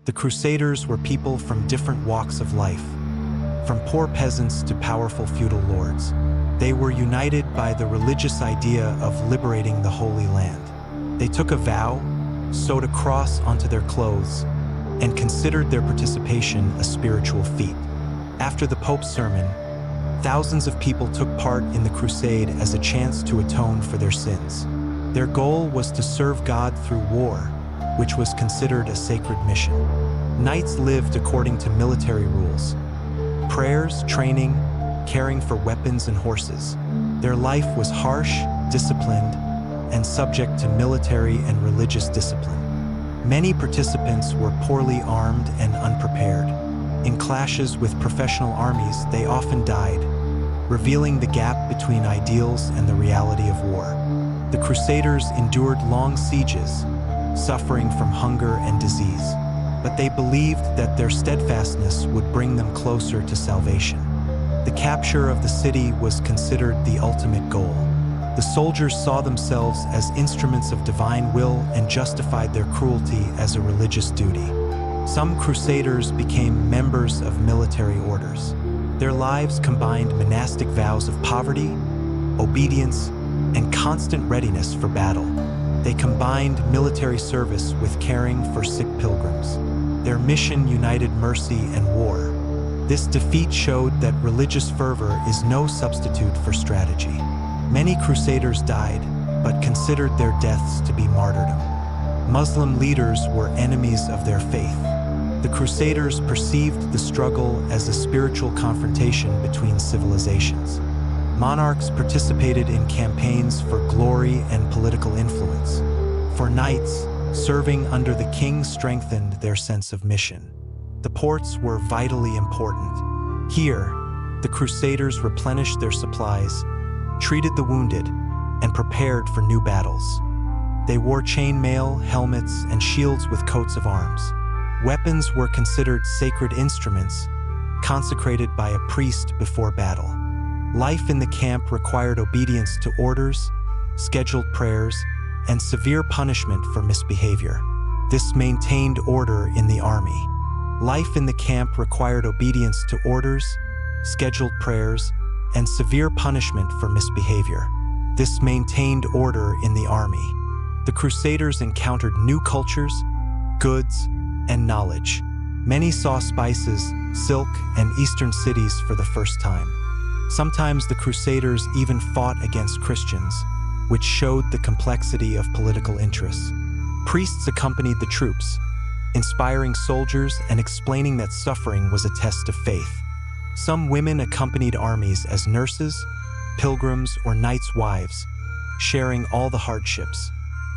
The Crusaders were people from different walks of life, from poor peasants to powerful feudal lords. They were united by the religious idea of liberating the Holy Land. They took a vow, sewed a cross onto their clothes, and considered their participation a spiritual feat. After the Pope's sermon, thousands of people took part in the crusade as a chance to atone for their sins. Their goal was to serve God through war, which was considered a sacred mission. Knights lived according to military rules: prayers, training, caring for weapons and horses. Their life was harsh, disciplined, and subject to military and religious discipline. Many participants were poorly armed and unprepared. In clashes with professional armies, they often died, revealing the gap between ideals and the reality of war. The Crusaders endured long sieges, suffering from hunger and disease, but they believed that their steadfastness would bring them closer to salvation. The capture of the city was considered the ultimate goal. The soldiers saw themselves as instruments of divine will and justified their cruelty as a religious duty. Some Crusaders became members of military orders. Their lives combined monastic vows of poverty, obedience, and constant readiness for battle. They combined military service with caring for sick pilgrims. Their mission united mercy and war. This defeat showed that religious fervor is no substitute for strategy. Many Crusaders died, but considered their deaths to be martyrdom. Muslim leaders were enemies of their faith. The Crusaders perceived the struggle as a spiritual confrontation between civilizations. Monarchs participated in campaigns for glory and political influence. For knights, serving under the king strengthened their sense of mission. The ports were vitally important. Here, the Crusaders replenished their supplies, treated the wounded, and prepared for new battles. They wore chainmail, helmets, and shields with coats of arms. Weapons were considered sacred instruments, consecrated by a priest before battle. Life in the camp required obedience to orders, scheduled prayers, and severe punishment for misbehavior. This maintained order in the army. Life in the camp required obedience to orders, scheduled prayers, and severe punishment for misbehavior. This maintained order in the army. The Crusaders encountered new cultures, goods, and knowledge. Many saw spices, silk, and eastern cities for the first time. Sometimes the Crusaders even fought against Christians, which showed the complexity of political interests. Priests accompanied the troops, inspiring soldiers and explaining that suffering was a test of faith. Some women accompanied armies as nurses, pilgrims, or knights' wives, sharing all the hardships.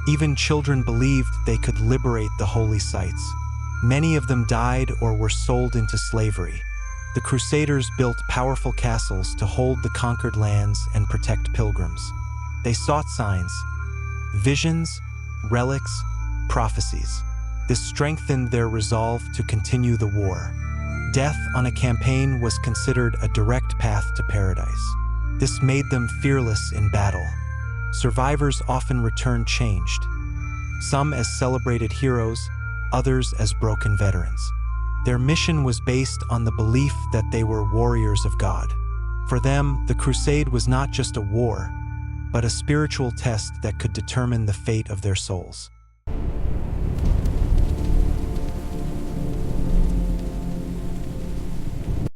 Even children believed they could liberate the holy sites. Many of them died or were sold into slavery. The Crusaders built powerful castles to hold the conquered lands and protect pilgrims. They sought signs, visions, relics, prophecies. This strengthened their resolve to continue the war. Death on a campaign was considered a direct path to paradise. This made them fearless in battle. Survivors often returned changed, some as celebrated heroes, others as broken veterans. Their mission was based on the belief that they were warriors of God. For them, the crusade was not just a war, but a spiritual test that could determine the fate of their souls.